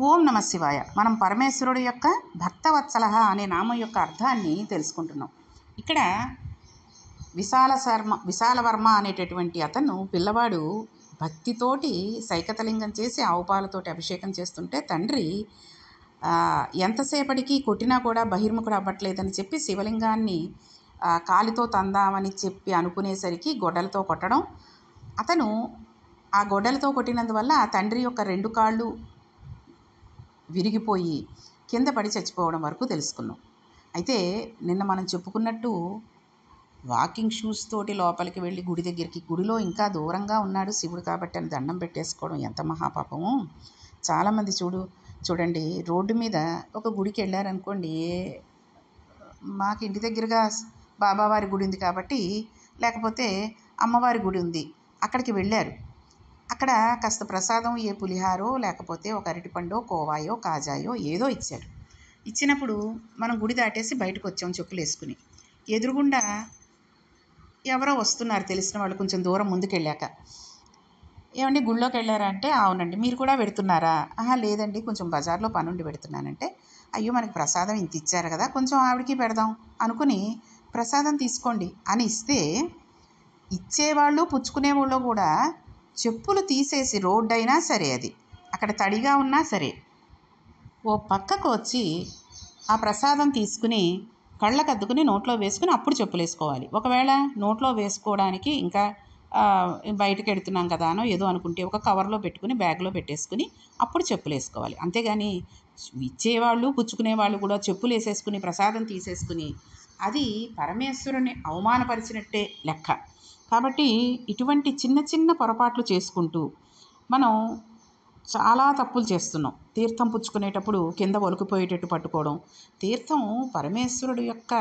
ఓం నమ శివాయ. మనం పరమేశ్వరుడు యొక్క భక్తవత్సలహ అనే నామం యొక్క అర్థాన్ని తెలుసుకుంటున్నాం. ఇక్కడ విశాలవర్మ అనేటటువంటి అతను పిల్లవాడు భక్తితోటి సైకతలింగం చేసి ఆవు పాలతోటి అభిషేకం చేస్తుంటే తండ్రి ఎంతసేపటికి కొట్టినా కూడా బహిర్ముఖుడు అవ్వట్లేదని చెప్పి శివలింగాన్ని కాలితో తందామని చెప్పి అనుకునేసరికి గొడ్డలతో కొట్టడం, అతను ఆ గొడ్డలతో కొట్టినందువల్ల ఆ తండ్రి యొక్క 2 కాళ్ళు విరిగిపోయి కింద పడి చచ్చిపోవడం వరకు తెలుసుకున్నాం. అయితే నిన్న మనం చెప్పుకున్నట్టు వాకింగ్ షూస్ తోటి లోపలికి వెళ్ళి గుడి దగ్గరికి, గుడిలో ఇంకా దూరంగా ఉన్నాడు శివుడు కాబట్టి అని దండం పెట్టేసుకోవడం ఎంత మహాపాపము. చాలామంది చూడండి రోడ్డు మీద ఒక గుడికి వెళ్ళారనుకోండి, మాకు ఇంటి దగ్గరగా బాబావారి గుడి ఉంది కాబట్టి, లేకపోతే అమ్మవారి గుడి ఉంది, అక్కడికి వెళ్ళారు. అక్కడ కాస్త ప్రసాదం ఏ పులిహారో లేకపోతే ఒక అరటిపండో కోవాయో కాజాయో ఏదో ఇచ్చారు. ఇచ్చినప్పుడు మనం గుడి దాటేసి బయటకు వచ్చాం చెప్పులు వేసుకుని. ఎదురుగుండా ఎవరో వస్తున్నారు తెలిసిన వాళ్ళు కొంచెం దూరం ముందుకెళ్ళాక. ఏమండి గుళ్ళోకి వెళ్ళారా అంటే అవునండి. మీరు కూడా పెడుతున్నారా? లేదండి కొంచెం బజార్లో పనుండి పెడుతున్నానంటే, అయ్యో మనకి ప్రసాదం ఇంత ఇచ్చారు కదా కొంచెం ఆవిడకి పెడదాం అనుకుని ప్రసాదం తీసుకోండి అని ఇస్తే, ఇచ్చేవాళ్ళు పుచ్చుకునేవాళ్ళు కూడా చెప్పులు తీసేసి రోడ్డు అయినా సరే అది అక్కడ తడిగా ఉన్నా సరే ఓ పక్కకు వచ్చి ఆ ప్రసాదం తీసుకుని కళ్ళకద్దుకుని నోట్లో వేసుకుని అప్పుడు చెప్పులు వేసుకోవాలి. ఒకవేళ నోట్లో వేసుకోవడానికి ఇంకా బయటకు వెడుతున్నాం కదా అనో ఏదో అనుకుంటే ఒక కవర్లో పెట్టుకుని బ్యాగ్లో పెట్టేసుకుని అప్పుడు చెప్పులు వేసుకోవాలి. అంతేగాని ఇచ్చేవాళ్ళు పుచ్చుకునేవాళ్ళు కూడా చెప్పులు వేసేసుకుని ప్రసాదం తీసేసుకుని అది పరమేశ్వరుని అవమానపరిచినట్టే లెక్క. కాబట్టి ఇటువంటి చిన్న చిన్న పొరపాట్లు చేసుకుంటూ మనం చాలా తప్పులు చేస్తున్నాం. తీర్థం పుచ్చుకునేటప్పుడు కింద ఒలికిపోయేటట్టు పట్టుకోవడం, తీర్థం పరమేశ్వరుడు యొక్క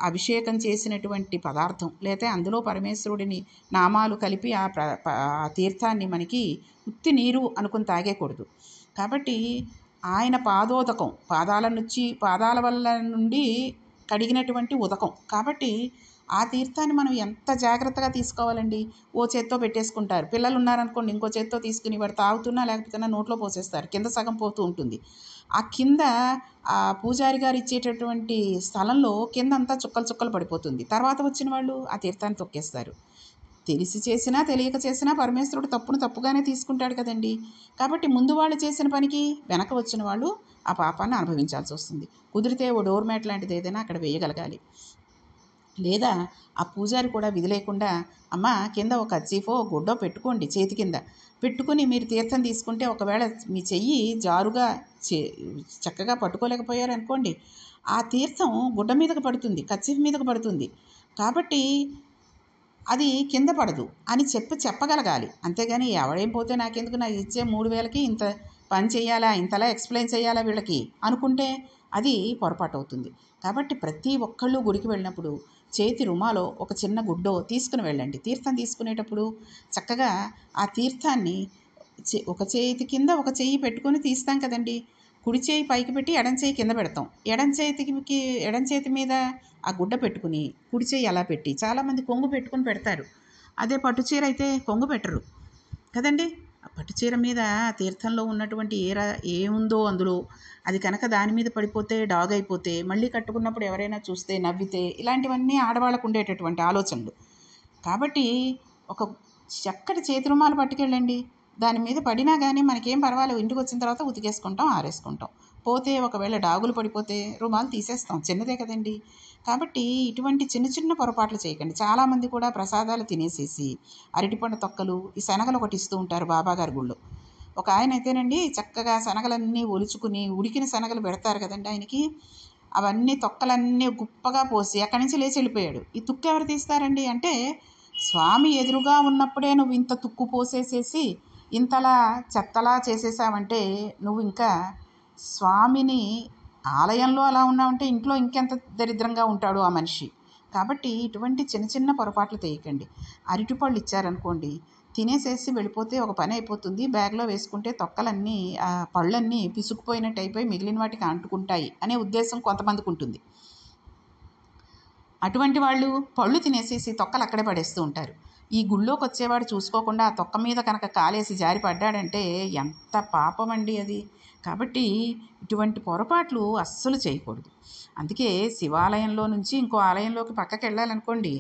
అభిషేకం చేసినటువంటి పదార్థం, లేకపోతే అందులో పరమేశ్వరుడిని నామాలు కలిపి ఆ తీర్థాన్ని మనకి ఉత్తి నీరు అనుకుని తాగేయకూడదు. కాబట్టి ఆయన పాదోదకం, పాదాల వల్ల నుండి కడిగినటువంటి ఉదకం కాబట్టి ఆ తీర్థాన్ని మనం ఎంత జాగ్రత్తగా తీసుకోవాలండి. ఓ చేత్తో పెట్టేసుకుంటారు. పిల్లలు ఉన్నారనుకోండి ఇంకో చేత్తో తీసుకుని వాడు తాగుతున్నా లేకపోతే నోట్లో పోసేస్తారు. కింద సగం పోతూ ఉంటుంది. ఆ కింద ఆ పూజారి గారు ఇచ్చేటటువంటి స్థలంలో కింద అంతా చుక్కలు చుక్కలు పడిపోతుంది. తర్వాత వచ్చిన వాళ్ళు ఆ తీర్థాన్ని తొక్కేస్తారు. తెలిసి చేసినా తెలియక చేసినా పరమేశ్వరుడు తప్పును తప్పుగానే తీసుకుంటాడు కదండి. కాబట్టి ముందు వాళ్ళు చేసిన పనికి వెనక వచ్చిన వాళ్ళు ఆ పాపాన్ని అనుభవించాల్సి వస్తుంది. కుదిరితే ఓ డోర్ మ్యాట్ లాంటిది ఏదైనా అక్కడ వేయగలగాలి. లేదా ఆ పూజారి కూడా విధి లేకుండా అమ్మ కింద ఒక కర్చీఫో గుడ్డో పెట్టుకోండి, చేతి కింద పెట్టుకుని మీరు తీర్థం తీసుకుంటే ఒకవేళ మీ చెయ్యి జారుగా చక్కగా పట్టుకోలేకపోయారనుకోండి, ఆ తీర్థం గుడ్డ మీదకు పడుతుంది, కర్చీఫ్ మీదకు పడుతుంది. కాబట్టి అది కింద పడదు అని చెప్పగలగాలి. అంతేగాని ఎవడేం పోతే నాకెందుకు, నాకు ఇచ్చే 3,000కి ఇంత పని చేయాలా, ఇంతలా ఎక్స్ప్లెయిన్ చేయాలా వీళ్ళకి అనుకుంటే అది పొరపాటు అవుతుంది. కాబట్టి ప్రతి ఒక్కళ్ళు గుడికి వెళ్ళినప్పుడు చేతి రుమాలో ఒక చిన్న గుడ్డో తీసుకుని వెళ్ళండి. తీర్థం తీసుకునేటప్పుడు చక్కగా ఆ తీర్థాన్ని ఒక చేతి కింద ఒక చెయ్యి పెట్టుకొని తీస్తాం కదండి. కుడి చేయి పైకి పెట్టి ఎడం చేయి కింద పెడతాం. ఎడం చేతి మీద ఆ గుడ్డ పెట్టుకుని కుడి చేయి అలా పెట్టి, చాలామంది కొంగు పెట్టుకుని పెడతారు. అదే పట్టు చీర అయితే కొంగు పెట్టరు కదండి. ఆ పట్టు చీర మీద తీర్థంలో ఉన్నటువంటి ఏముందో అందులో అది కనుక దాని మీద పడిపోతే డాగ్ అయిపోతే మళ్ళీ కట్టుకున్నప్పుడు ఎవరైనా చూస్తే నవ్వితే, ఇలాంటివన్నీ ఆడవాళ్ళకు ఉండేటటువంటి ఆలోచనలు. కాబట్టి ఒక చక్కటి చేతి రుమాలు పట్టుకెళ్ళండి. దాని మీద పడినా కానీ మనకేం పర్వాలేదు, ఇంటికి వచ్చిన తర్వాత ఉతికేసుకుంటాం, ఆరేసుకుంటాం. పోతే ఒకవేళ డాగులు పడిపోతే రుమాలు తీసేస్తాం, చిన్నదే కదండి. కాబట్టి ఇటువంటి చిన్న చిన్న పొరపాట్లు చేయకండి. చాలామంది కూడా ప్రసాదాలు తినేసేసి అరటిపండు తొక్కలు ఈ శనగలు ఒకటి ఇస్తూ ఉంటారు బాబాగారి గుళ్ళో. ఒక ఆయన అయితేనండి చక్కగా శనగలన్నీ ఒలుచుకుని ఉడికిన శనగలు పెడతారు కదండి ఆయనకి, అవన్నీ తొక్కలన్నీ గుప్పగా పోసి అక్కడి నుంచి లేచి వెళ్ళిపోయాడు. ఈ తుక్కు ఎవరు తీస్తారండి అంటే, స్వామి ఎదురుగా ఉన్నప్పుడే నువ్వు ఇంత తుక్కు పోసేసేసి ఇంతలా చెత్తలా చేసేసావంటే నువ్వు ఇంకా స్వామిని ఆలయంలో అలా ఉన్నావంటే ఇంట్లో ఇంకెంత దరిద్రంగా ఉంటాడు ఆ మనిషి. కాబట్టి ఇటువంటి చిన్న చిన్న పొరపాట్లు చేయకండి. అరటిపళ్ళు ఇచ్చారనుకోండి, తినేసేసి వెళ్ళిపోతే ఒక పని అయిపోతుంది. బ్యాగ్లో వేసుకుంటే తొక్కలన్నీ ఆ పళ్ళన్నీ పిసుకుపోయినట్టు అయిపోయి మిగిలిన వాటికి అంటుకుంటాయి అనే ఉద్దేశం కొంతమందికి ఉంటుంది. అటువంటి వాళ్ళు పళ్ళు తినేసేసి తొక్కలు అక్కడే పడేస్తూ ఉంటారు. ఈ గుళ్ళోకి వచ్చేవాడు చూసుకోకుండా ఆ తొక్క మీద కనుక కాలేసి జారి పడ్డాడంటే ఎంత పాపం అండి అది. కాబట్టి ఇటువంటి పొరపాట్లు అస్సలు చేయకూడదు. అందుకే శివాలయంలో నుంచి ఇంకో ఆలయంలోకి పక్కకి వెళ్ళాలనుకోండి,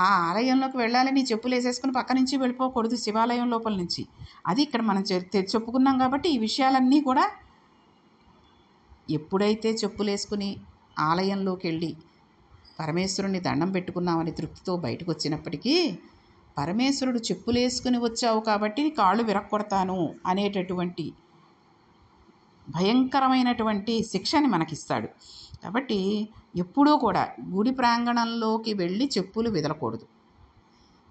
ఆ ఆలయంలోకి వెళ్ళాలని చెప్పులు వేసేసుకుని పక్క నుంచి వెళ్ళిపోకూడదు శివాలయం లోపల నుంచి. అది ఇక్కడ మనం చెప్పుకున్నాం కాబట్టి ఈ విషయాలన్నీ కూడా ఎప్పుడైతే చెప్పులు వేసుకుని ఆలయంలోకి వెళ్ళి పరమేశ్వరుని దండం పెట్టుకున్నామని తృప్తితో బయటకు వచ్చినప్పటికీ పరమేశ్వరుడు చెప్పులేసుకుని వచ్చావు కాబట్టి కాళ్ళు విరక్కొడతాను అనేటటువంటి భయంకరమైనటువంటి శిక్షని మనకిస్తాడు. కాబట్టి ఎప్పుడూ కూడా గుడి ప్రాంగణంలోకి వెళ్ళి చెప్పులు విదలకూడదు.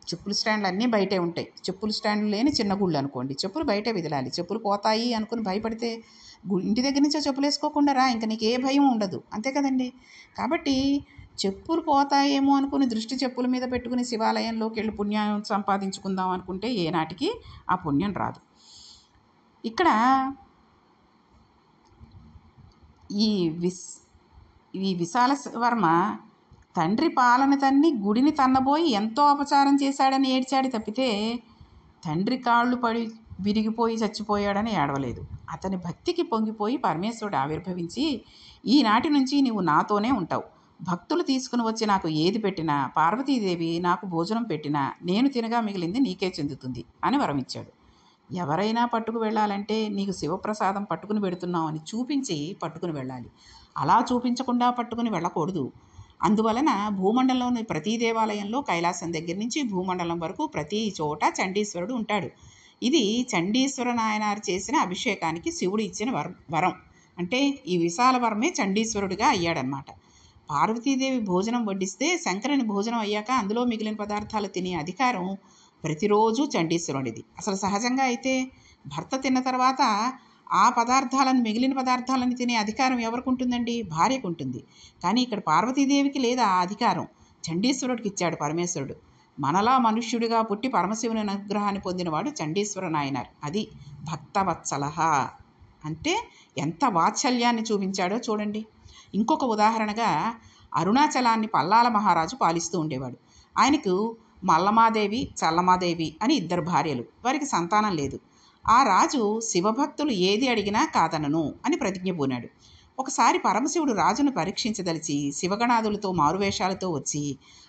చెప్పుల స్టాండ్లు అన్నీ బయటే ఉంటాయి. చెప్పుల స్టాండ్లు లేని చిన్న గుళ్ళు అనుకోండి, చెప్పులు బయటే విదలాలి. చెప్పులు పోతాయి అనుకుని భయపడితే ఇంటి దగ్గర నుంచో చెప్పులు వేసుకోకుండా రా, ఇంకా నీకు ఏ భయం ఉండదు, అంతే కదండి. కాబట్టి చెప్పులు పోతాయేమో అనుకుని దృష్టి చెప్పుల మీద పెట్టుకుని శివాలయంలోకి వెళ్ళి పుణ్యం సంపాదించుకుందాం అనుకుంటే ఏనాటికి ఆ పుణ్యం రాదు. ఇక్కడ ఈ విశాల వర్మ తండ్రి పాలన తన్ని గుడిని తన్నబోయి ఎంతో అపచారం చేశాడని ఏడ్చాడు తప్పితే తండ్రి కాళ్ళు పడి విరిగిపోయి చచ్చిపోయాడని ఏడవలేదు. అతని భక్తికి పొంగిపోయి పరమేశ్వరుడు ఆవిర్భవించి ఈనాటి నుంచి నీవు నాతోనే ఉంటావు, భక్తులు తీసుకుని వచ్చి నాకు ఏది పెట్టినా, పార్వతీదేవి నాకు భోజనం పెట్టినా నేను తినగా మిగిలింది నీకే చెందుతుంది అని వరమిచ్చాడు. ఎవరైనా పట్టుకు వెళ్ళాలంటే నీకు శివప్రసాదం పట్టుకుని పెడుతున్నావు అని చూపించి పట్టుకుని వెళ్ళాలి, అలా చూపించకుండా పట్టుకుని వెళ్ళకూడదు. అందువలన భూమండలంలోని ప్రతి దేవాలయంలో కైలాసం దగ్గర నుంచి భూమండలం వరకు ప్రతి చోట చండీశ్వరుడు ఉంటాడు. ఇది చండీశ్వర నాయనారు చేసిన అభిషేకానికి శివుడు ఇచ్చిన వరం. అంటే ఈ విశాల వరమే చండీశ్వరుడిగా అయ్యాడనమాట. పార్వతీదేవి భోజనం వడ్డిస్తే శంకరుని భోజనం అయ్యాక అందులో మిగిలిన పదార్థాలు తినే అధికారం ప్రతిరోజు చండీశ్వరుడిది. అసలు సహజంగా అయితే భర్త తిన్న తర్వాత ఆ పదార్థాలను మిగిలిన పదార్థాలను తినే అధికారం ఎవరికి ఉంటుందండి? భార్యకు ఉంటుంది. కానీ ఇక్కడ పార్వతీదేవికి లేదా ఆ అధికారం, చండీశ్వరుడికి ఇచ్చాడు పరమేశ్వరుడు. మనలా మనుష్యుడిగా పుట్టి పరమశివుని అనుగ్రహాన్ని పొందినవాడు చండీశ్వర నాయనార్. అది భక్తవత్సలహ అంటే ఎంత వాత్సల్యాన్ని చూపించాడో చూడండి. ఇంకొక ఉదాహరణగా అరుణాచలాన్ని పల్లాల మహారాజు పాలిస్తూ ఉండేవాడు. ఆయనకు మల్లమాదేవి, చల్లమాదేవి అని 2 భార్యలు. వారికి సంతానం లేదు. ఆ రాజు శివభక్తులు ఏది అడిగినా కాదనను అని ప్రతిజ్ఞ పూనాడు. ఒకసారి పరమశివుడు రాజును పరీక్షించదలిచి శివగణాదులతో మారువేషాలతో వచ్చి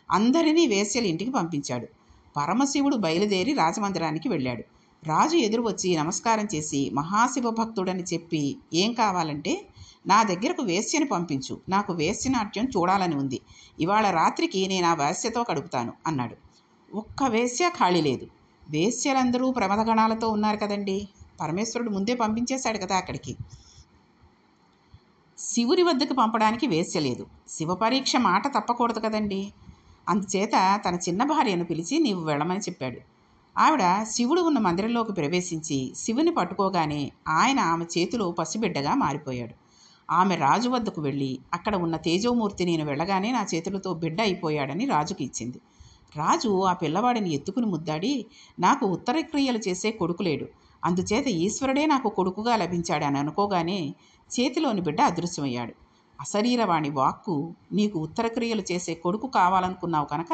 అందరినీ వేశ్యల ఇంటికి పంపించాడు. పరమశివుడు బయలుదేరి రాజమందిరానికి వెళ్ళాడు. రాజు ఎదురు వచ్చి నమస్కారం చేసి మహాశివభక్తుడని చెప్పి ఏం కావాలంటే నా దగ్గరకు వేశ్యని పంపించు, నాకు వేశ్యనాట్యం చూడాలని ఉంది, ఇవాళ రాత్రికి నేను ఆ వేశ్యతో గడుపుతాను అన్నాడు. ఒక్క వేశ్య ఖాళీ లేదు. వేశ్యలందరూ ప్రమదగణాలతో ఉన్నారు కదండి. పరమేశ్వరుడు ముందే పంపించేశాడు కదా అక్కడికి. శివుని వద్దకు పంపడానికి వేశ్య లేదు. శివ పరీక్ష మాట తప్పకూడదు కదండి. అందుచేత తన చిన్న భార్యను పిలిచి నీవు వెళ్ళమని చెప్పాడు. ఆవిడ శివుడు ఉన్న మందిరంలోకి ప్రవేశించి శివుని పట్టుకోగానే ఆయన ఆమె చేతిలో పసిబిడ్డగా మారిపోయాడు. ఆమె రాజు వద్దకు వెళ్ళి అక్కడ ఉన్న తేజోమూర్తి నేను వెళ్ళగానే నా చేతులతో బిడ్డ అయిపోయాడని రాజుకి ఇచ్చింది. రాజు ఆ పిల్లవాడిని ఎత్తుకుని ముద్దాడి నాకు ఉత్తర క్రియలు చేసే కొడుకు లేడు, అందుచేత ఈశ్వరుడే నాకు కొడుకుగా లభించాడని అనుకోగానే చేతిలోని బిడ్డ అదృశ్యమయ్యాడు. అశరీరవాణి వాక్కు నీకు ఉత్తర క్రియలు చేసే కొడుకు కావాలనుకున్నావు కనుక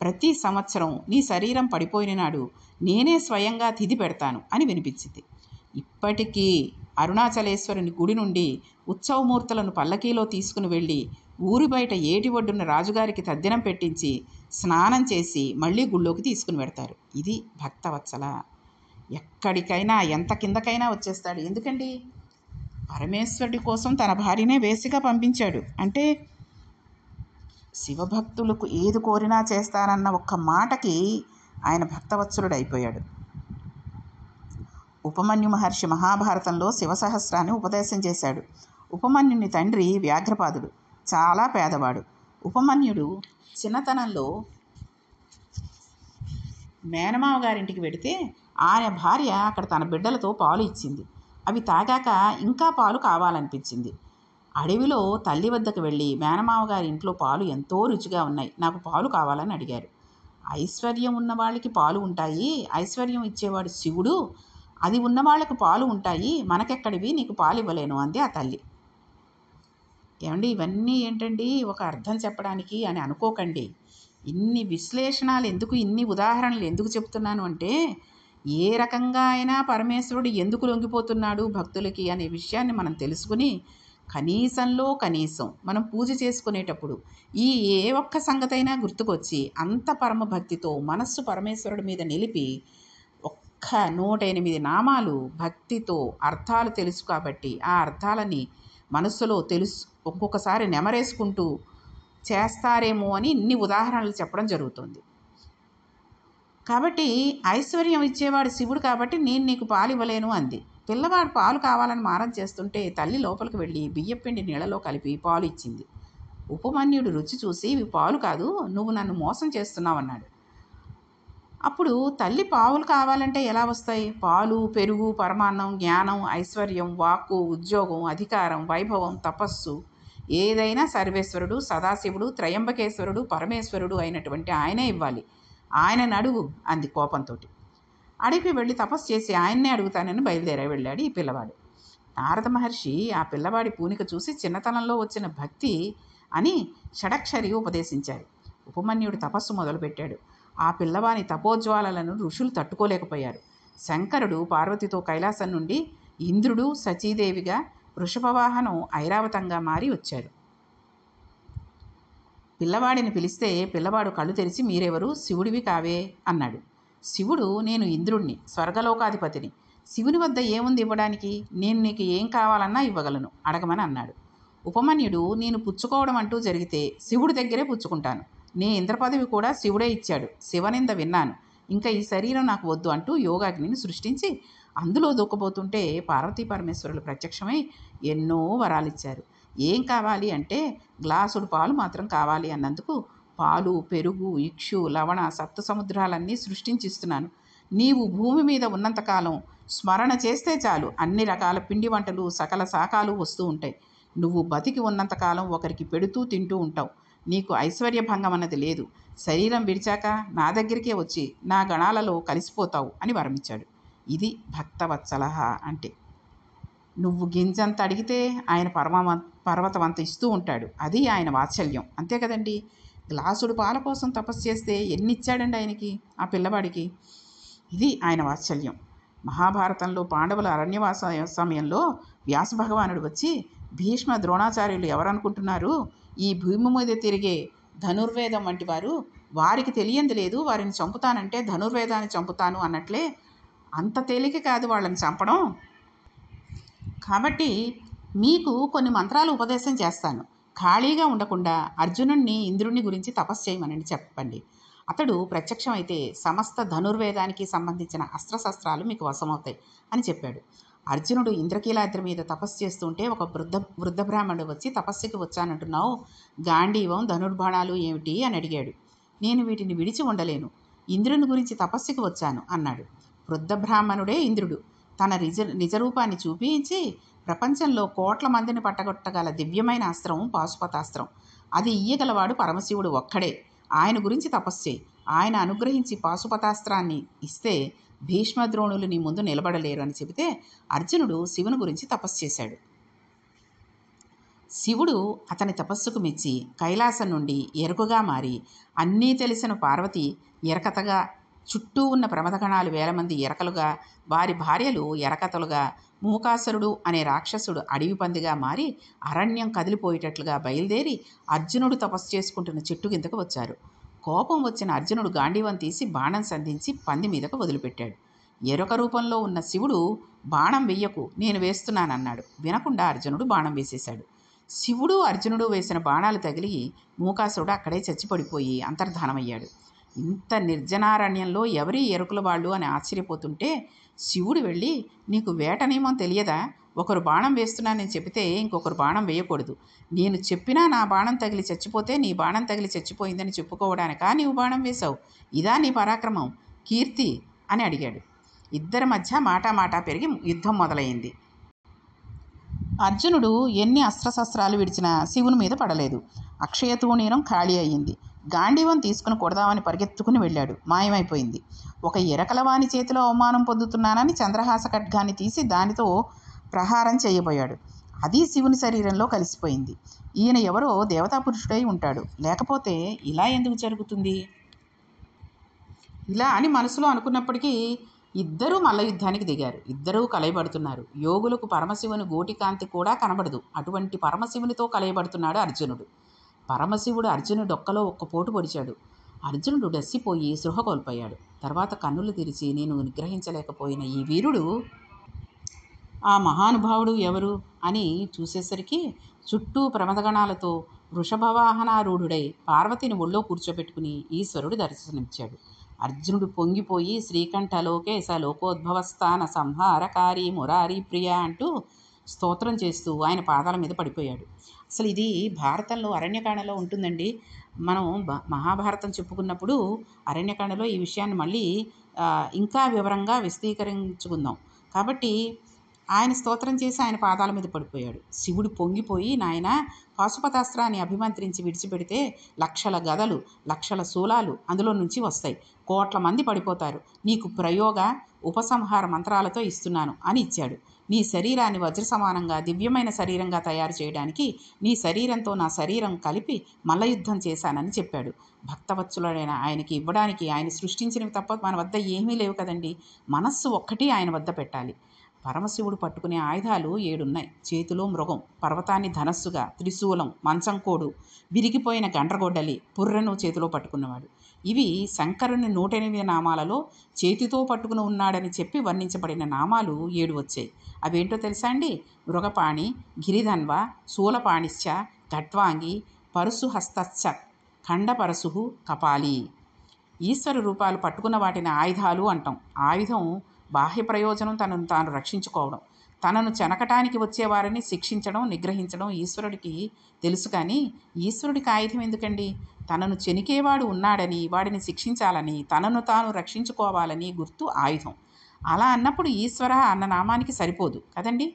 ప్రతి సంవత్సరం నీ శరీరం పడిపోయిన నాడు నేనే స్వయంగా తిథి పెడతాను అని వినిపించింది. ఇప్పటికీ అరుణాచలేశ్వరుని గుడి నుండి ఉత్సవమూర్తులను పల్లకీలో తీసుకుని వెళ్ళి ఊరి బయట ఏటి ఒడ్డున్న రాజుగారికి తద్దినం పెట్టించి స్నానం చేసి మళ్ళీ గుళ్ళోకి తీసుకుని పెడతారు. ఇది భక్తవత్సల. ఎక్కడికైనా ఎంత కిందకైనా వచ్చేస్తాడు. ఎందుకండి? పరమేశ్వరుడి కోసం తన భార్యనే వేసిగా పంపించాడు. అంటే శివభక్తులకు ఏది కోరినా చేస్తానన్న ఒక్క మాటకి ఆయన భక్తవత్సలుడు అయిపోయాడు. ఉపమన్యు మహర్షి మహాభారతంలో శివసహస్రాన్ని ఉపదేశం చేశాడు. ఉపమన్యుని తండ్రి వ్యాఘ్రపాదుడు, చాలా పేదవాడు. ఉపమన్యుడు చిన్నతనంలో మేనమావ గారింటికి వెడితే ఆయన భార్య అక్కడ తన బిడ్డలతో పాలు ఇచ్చింది. అవి తాగాక ఇంకా పాలు కావాలనిపించింది. అడవిలో తల్లి వద్దకు వెళ్ళి మేనమావ గారి ఇంట్లో పాలు ఎంతో రుచిగా ఉన్నాయి, నాకు పాలు కావాలని అడిగారు. ఐశ్వర్యం ఉన్న వాళ్ళకి పాలు ఉంటాయి, ఐశ్వర్యం ఇచ్చేవాడు శివుడు, అది ఉన్న వాళ్ళకు పాలు ఉంటాయి, మనకెక్కడివి, నీకు పాలు ఇవ్వలేను అంది ఆ తల్లి. ఏమండి, ఇవన్నీ ఏంటండి ఒక అర్థం చెప్పడానికి అని అనుకోకండి. ఇన్ని విశ్లేషణలు ఎందుకు, ఇన్ని ఉదాహరణలు ఎందుకు చెప్తున్నాను అంటే, ఏ రకంగా అయినా పరమేశ్వరుడు ఎందుకు లొంగిపోతున్నాడు భక్తులకి అనే విషయాన్ని మనం తెలుసుకుని, కనీసంలో కనీసం మనం పూజ చేసుకునేటప్పుడు ఈ ఏ ఒక్క సంగతైనా గుర్తుకొచ్చి అంత పరమభక్తితో మనస్సు పరమేశ్వరుడి మీద నిలిపి ఒక్క 108 నామాలు భక్తితో అర్థాలు తెలుసు కాబట్టి ఆ అర్థాలని మనస్సులో ఒక్కొక్కసారి నెమరేసుకుంటూ చేస్తారేమో అని ఇన్ని ఉదాహరణలు చెప్పడం జరుగుతుంది. కాబట్టి ఐశ్వర్యం ఇచ్చేవాడు శివుడు కాబట్టి నేను నీకు పాలు ఇవ్వలేను అంది. పిల్లవాడు పాలు కావాలని మారం చేస్తుంటే తల్లి లోపలికి వెళ్ళి బియ్యపిండి నీళ్ళలో కలిపి పాలు ఇచ్చింది. ఉపమన్యుడు రుచి చూసి ఇవి పాలు కాదు, నువ్వు నన్ను మోసం చేస్తున్నావన్నాడు. అప్పుడు తల్లి పావులు కావాలంటే ఎలా వస్తాయి? పాలు, పెరుగు, పరమాన్నం, జ్ఞానం, ఐశ్వర్యం, వాక్కు, ఉద్యోగం, అధికారం, వైభవం, తపస్సు ఏదైనా సర్వేశ్వరుడు, సదాశివుడు, త్రయంబకేశ్వరుడు, పరమేశ్వరుడు అయినటువంటి ఆయనే ఇవ్వాలి. ఆయనను అడుగు అంది కోపంతో. అడవికి వెళ్ళి తపస్సు చేసి ఆయన్నే అడుగుతానని వెళ్ళాడు ఈ పిల్లవాడు. నారద మహర్షి ఆ పిల్లవాడి పూనిక చూసి చిన్నతనంలో వచ్చిన భక్తి అని షడక్షరి ఉపదేశించారు. ఉపమన్యుడు తపస్సు మొదలుపెట్టాడు. ఆ పిల్లవాని తపోజ్వాలలను ఋషులు తట్టుకోలేకపోయారు. శంకరుడు పార్వతితో కైలాసం నుండి ఇంద్రుడు సచీదేవిగా, వృషభవాహనం ఐరావతంగా మారి వచ్చారు. పిల్లవాడిని పిలిస్తే పిల్లవాడు కళ్ళు తెరిచి మీరెవరు, శివుడివి కావే అన్నాడు. శివుడు నేను ఇంద్రుణ్ణి, స్వర్గలోకాధిపతిని. శివుని వద్ద ఏముంది ఇవ్వడానికి? నేను నీకు ఏం కావాలన్నా ఇవ్వగలను, అడగమని అన్నాడు. ఉపమన్యుడు నేను పుచ్చుకోవడం అంటూ జరిగితే శివుడి దగ్గరే పుచ్చుకుంటాను. నీ ఇంద్రపదవి కూడా శివుడే ఇచ్చాడు, శివనింద విన్నాను, ఇంకా ఈ శరీరం నాకు వద్దు అంటూ యోగాగ్నిని సృష్టించి అందులో దూకపోతుంటే పార్వతీ పరమేశ్వరులు ప్రత్యక్షమై ఎన్నో వరాలిచ్చారు. ఏం కావాలి అంటే గ్లాసుడు పాలు మాత్రం కావాలి అన్నందుకు పాలు, పెరుగు, ఇక్షు, లవణ, సప్త సముద్రాలన్నీ సృష్టించిస్తున్నాను. నీవు భూమి మీద ఉన్నంతకాలం స్మరణ చేస్తే చాలు అన్ని రకాల పిండి వంటలు, సకల శాఖలు వస్తూ ఉంటాయి. నువ్వు బతికి ఉన్నంతకాలం ఒకరికి పెడుతూ తింటూ ఉంటావు. నీకు ఐశ్వర్యభంగం అన్నది లేదు. శరీరం విడిచాక నా దగ్గరికే వచ్చి నా గణాలలో కలిసిపోతావు అని వరమిచ్చాడు. ఇది భక్తవత్సలహ అంటే. నువ్వు గింజంత అడిగితే ఆయన పర్వతం అంత ఇస్తూ ఉంటాడు. అది ఆయన వాత్సల్యం, అంతే కదండి. గ్లాసుడు పాల కోసం తపస్సు చేస్తే ఎన్ని ఇచ్చాడండి ఆయనకి, ఆ పిల్లవాడికి. ఇది ఆయన వాత్సల్యం. మహాభారతంలో పాండవుల అరణ్యవాస సమయంలో వ్యాస భగవానుడు వచ్చి భీష్మ, ద్రోణాచార్యులు ఎవరనుకుంటున్నారు? ఈ భూమి మీద తిరిగే ధనుర్వేదం వంటి వారు, వారికి తెలియంది లేదు, వారిని చంపుతానంటే ధనుర్వేదాన్ని చంపుతాను అన్నట్లే. అంత తేలిక కాదు వాళ్ళని చంపడం. కాబట్టి మీకు కొన్ని మంత్రాలు ఉపదేశం చేస్తాను. ఖాళీగా ఉండకుండా అర్జునుడిని ఇంద్రుడిని గురించి తపస్సు చేయమని చెప్పండి. అతడు ప్రత్యక్షమైతే సమస్త ధనుర్వేదానికి సంబంధించిన అస్త్రశస్త్రాలు మీకు వశమవుతాయి అని చెప్పాడు. అర్జునుడు ఇంద్రకీలాద్రి మీద తపస్సు చేస్తుంటే ఒక వృద్ధ బ్రాహ్మణుడు వచ్చి తపస్సుకి వచ్చానంటున్నావు, గాంధీవం, ధనుర్బాణాలు ఏమిటి అని అడిగాడు. నేను వీటిని విడిచి ఉండలేను, ఇంద్రుని గురించి తపస్సుకి వచ్చాను అన్నాడు. వృద్ధ బ్రాహ్మణుడే ఇంద్రుడు. తన నిజరూపాన్ని చూపించి ప్రపంచంలో కోట్ల మందిని పట్టగొట్టగల దివ్యమైన అస్త్రం పాశుపతాస్త్రం. అది ఇయ్యగలవాడు పరమశివుడు ఒక్కడే. ఆయన గురించి తపస్సు చేయి. ఆయన అనుగ్రహించి పాశుపతాస్త్రాన్ని ఇస్తే భీష్మద్రోణులు నీ ముందు నిలబడలేరు అని చెబితే అర్జునుడు శివుని గురించి తపస్సు చేశాడు. శివుడు అతని తపస్సుకు మెచ్చి కైలాసం నుండి ఎరుకగా మారి అన్నీ తెలిసిన పార్వతి ఎరకతగా, చుట్టూ ఉన్న ప్రమదగణాలు 1000 మంది ఎరకలుగా, వారి భార్యలు ఎరకతలుగా, మూకాసురుడు అనే రాక్షసుడు అడవి పందిగా మారి అరణ్యం కదిలిపోయేటట్లుగా బయలుదేరి అర్జునుడు తపస్సు చేసుకుంటున్న చెట్టు కిందకు వచ్చారు. కోపం వచ్చిన అర్జునుడు గాంధీవం తీసి బాణం సంధించి పంది మీదకు వదిలిపెట్టాడు. ఎరక రూపంలో ఉన్న శివుడు బాణం వెయ్యకు, నేను వేస్తున్నానన్నాడు. వినకుండా అర్జునుడు బాణం వేసేశాడు. శివుడు అర్జునుడు వేసిన బాణాలు తగిలి మూకాసురుడు అక్కడే చచ్చిపడిపోయి అంతర్ధానమయ్యాడు. ఇంత నిర్జనారణ్యంలో ఎవరి ఎరుకుల వాళ్ళు అని ఆశ్చర్యపోతుంటే శివుడు వెళ్ళి, నీకు వేట నియమం తెలియదా? ఒకరు బాణం వేస్తున్నానని చెబితే ఇంకొకరు బాణం వేయకూడదు. నేను చెప్పినా నా బాణం తగిలి చచ్చిపోతే నీ బాణం తగిలి చచ్చిపోయిందని చెప్పుకోవడానికా నీవు బాణం వేశావు? ఇదా నీ పరాక్రమం, కీర్తి అని అడిగాడు. ఇద్దరి మధ్య మాటా పెరిగి యుద్ధం మొదలైంది. అర్జునుడు ఎన్ని అస్త్రశస్త్రాలు విడిచినా శివుని మీద పడలేదు. అక్షయతూణీరం ఖాళీ అయ్యింది. గాంధీవం తీసుకుని కొడదామని పరిగెత్తుకుని వెళ్ళాడు. మాయమైపోయింది. ఒక ఎరకలవాని చేతిలో అవమానం పొందుతున్నానని చంద్రహాస ఖడ్గాన్ని తీసి దానితో ప్రహారం చేయబోయాడు. అది శివుని శరీరంలో కలిసిపోయింది. ఈయన ఎవరో దేవతా పురుషుడై ఉంటాడు, లేకపోతే ఇలా ఎందుకు జరుగుతుంది? ఇలా అని మనసులో అనుకున్నప్పటికీ ఇద్దరూ మల్ల యుద్ధానికి దిగారు. ఇద్దరూ కలయబడుతున్నారు. యోగులకు పరమశివుని గోటికాంతి కూడా కనబడదు. అటువంటి పరమశివునితో కలయబడుతున్నాడు అర్జునుడు. పరమశివుడు అర్జునుడు డొక్కలో ఒక్క పోటు పొడిచాడు. అర్జునుడు డస్సిపోయి సృహ కోల్పోయాడు. తర్వాత కన్నులు తెరిచి నేను నిగ్రహించలేకపోయిన ఈ వీరుడు, ఆ మహానుభావుడు ఎవరు అని చూసేసరికి చుట్టూ ప్రమదగణాలతో వృషభవాహనారూఢుడై పార్వతిని ఒళ్ళో కూర్చోబెట్టుకుని ఈశ్వరుడు దర్శనమిచ్చాడు. అర్జునుడు పొంగిపోయి శ్రీకంఠలోకేశ లోకోద్భవస్థాన సంహారకారి మురారి ప్రియ అంటూ స్తోత్రం చేస్తూ ఆయన పాదాల మీద పడిపోయాడు. అసలు ఇది భారతంలో అరణ్యకాండలో ఉంటుందండి. మనం మహాభారతం చెప్పుకున్నప్పుడు అరణ్యకాండలో ఈ విషయాన్ని మళ్ళీ ఇంకా వివరంగా విశదీకరించుకుందాం. కాబట్టి ఆయన స్తోత్రం చేసి ఆయన పాదాల మీద పడిపోయాడు. శివుడు పొంగిపోయి, నాయన పాశుపతాస్త్రాన్ని అభిమంత్రించి విడిచిపెడితే లక్షల గదలు, లక్షల శూలాలు అందులో నుంచి వస్తాయి, కోట్ల మంది పడిపోతారు, నీకు ప్రయోగ ఉపసంహార మంత్రాలతో ఇస్తున్నాను అని ఇచ్చాడు. నీ శరీరాన్ని వజ్ర సమానంగా దివ్యమైన శరీరంగా తయారు చేయడానికి నీ శరీరంతో నా శరీరం కలిపి మల్లయుద్ధం చేశానని చెప్పాడు. భక్తవత్సలుడైన ఆయనకి ఇవ్వడానికి ఆయన సృష్టించినవి తప్ప మన వద్ద ఏమీ లేవు కదండి. మనస్సు ఒక్కటి ఆయన వద్ద పెట్టాలి. పరమశివుడు పట్టుకునే ఆయుధాలు 7 ఉన్నాయి. చేతిలో మృగం, పర్వతాన్ని ధనస్సుగా, త్రిశూలం, మంచంకోడు, విరిగిపోయిన గండ్రగొడ్డలి, పుర్రెను చేతిలో పట్టుకున్నవాడు. ఇవి శంకరుని 108 నామాలలో చేతితో పట్టుకుని ఉన్నాడని చెప్పి వర్ణించబడిన నామాలు 7 వచ్చాయి. అవేంటో తెలుసా అండి? మృగపాణి, గిరిధన్వ, శూలపాణిశ్చ, ఖట్వాంగి, పరశుహస్తశ్చ, ఖండపరశు, కపాలి. ఈశ్వర రూపాలు పట్టుకున్న వాటిని ఆయుధాలు అంటాం. ఆయుధం బాహ్య ప్రయోజనం తనను తాను రక్షించుకోవడం, తనను చెనకటానికి వచ్చేవారిని శిక్షించడం, నిగ్రహించడం ఈశ్వరుడికి తెలుసు. కానీ ఈశ్వరుడికి ఆయుధం ఎందుకండి? తనను చెనికేవాడు ఉన్నాడని, వాడిని శిక్షించాలని, తనను తాను రక్షించుకోవాలని గుర్తు ఆయుధం. అలా అన్నప్పుడు ఈశ్వర అన్న నామానికి సరిపోదు కదండి.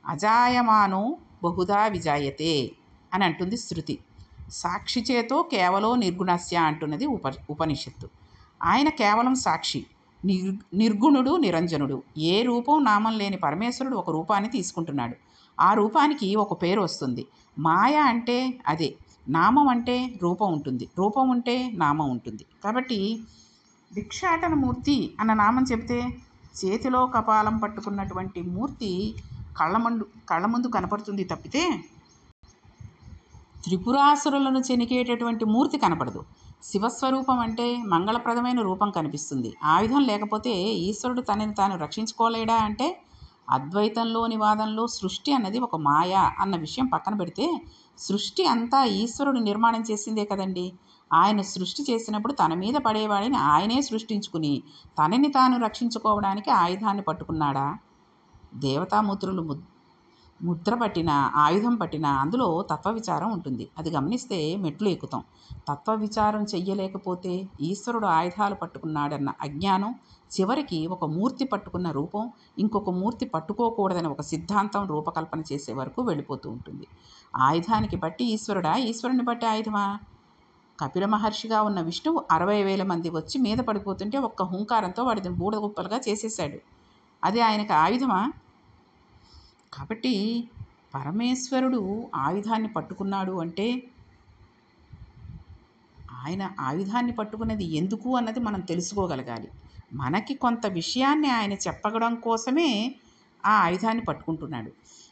అజాయమానో బహుదా విజాయతే అని అంటుంది శృతి. సాక్షి చేతో కేవలో నిర్గుణస్య అంటున్నది ఉపనిషత్తు. ఆయన కేవలం సాక్షి, నిర్గుణుడు, నిరంజనుడు. ఏ రూపం నామం లేని పరమేశ్వరుడు ఒక రూపాన్ని తీసుకుంటున్నాడు. ఆ రూపానికి ఒక పేరు వస్తుంది. మాయ అంటే అదే, నామం అంటే రూపం ఉంటుంది, రూపం ఉంటే నామం ఉంటుంది. కాబట్టి భిక్షాటన మూర్తి అన్న నామం చెబితే చేతిలో కపాలం పట్టుకున్నటువంటి మూర్తి కళ్ళ ముందు కనపడుతుంది తప్పితే త్రిపురాసురులను చెనికేటటువంటి మూర్తి కనపడదు. శివస్వరూపం అంటే మంగళప్రదమైన రూపం కనిపిస్తుంది. ఆయుధం లేకపోతే ఈశ్వరుడు తనని తాను రక్షించుకోలేడా అంటే, అద్వైతంలోని వాదంలో సృష్టి అన్నది ఒక మాయ అన్న విషయం పక్కన పెడితే, సృష్టి అంతా ఈశ్వరుడు నిర్మాణం చేసిందే కదండి. ఆయన సృష్టి చేసినప్పుడు తన మీద పడేవాడిని ఆయనే సృష్టించుకుని తనని తాను రక్షించుకోవడానికి ఆయుధాన్ని పట్టుకున్నాడా? దేవతామూర్తులు ముద్ర పట్టిన, ఆయుధం పట్టిన అందులో తత్వవిచారం ఉంటుంది. అది గమనిస్తే మెట్లు ఎక్కుతాం. తత్వవిచారం చెయ్యలేకపోతే ఈశ్వరుడు ఆయుధాలు పట్టుకున్నాడన్న అజ్ఞానం చివరికి ఒక మూర్తి పట్టుకున్న రూపం ఇంకొక మూర్తి పట్టుకోకూడదని ఒక సిద్ధాంతం రూపకల్పన చేసే వరకు వెళ్ళిపోతూ ఉంటుంది. ఆయుధానికి బట్టి ఈశ్వరుడా, ఈశ్వరుని బట్టి ఆయుధమా? కపిల మహర్షిగా ఉన్న విష్ణువు 60,000 మంది వచ్చి మీద పడిపోతుంటే ఒక్క హుంకారంతో వాడిని బూడగుప్పలుగా చేసేసాడు. అది ఆయనకు ఆయుధమా? కాబట్టి పరమేశ్వరుడు ఆయుధాన్ని పట్టుకున్నాడు అంటే ఆయన ఆయుధాన్ని పట్టుకున్నది ఎందుకు అన్నది మనం తెలుసుకోగలగాలి. మనకి కొంత విషయాన్ని ఆయన చెప్పడం కోసమే ఆ ఆయుధాన్ని పట్టుకుంటున్నాడు.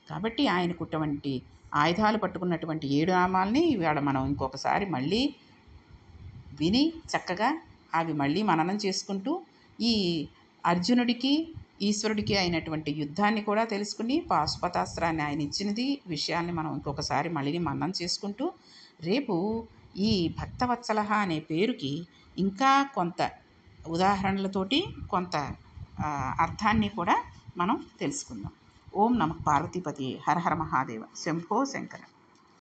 కాబట్టి ఆయనకుటువంటి ఆయుధాలు పట్టుకున్నటువంటి 7 నామాల్ని ఇవాళ మనం ఇంకొకసారి మళ్ళీ విని చక్కగా అవి మళ్ళీ మననం చేసుకుంటూ ఈ అర్జునుడికి ఈశ్వరుడికి అయినటువంటి యుద్ధాన్ని కూడా తెలుసుకుని పాశుపతాస్త్రాన్ని ఆయన ఇచ్చినది విషయాన్ని మనం ఇంకొకసారి మళ్ళీ మననం చేసుకుంటూ రేపు ఈ భక్తవత్సల అనే పేరుకి ఇంకా కొంత ఉదాహరణలతోటి కొంత అర్థాన్ని కూడా మనం తెలుసుకుందాం. ఓం నమః పార్వతీపతి. హర హర మహాదేవ. శంభో శంకర.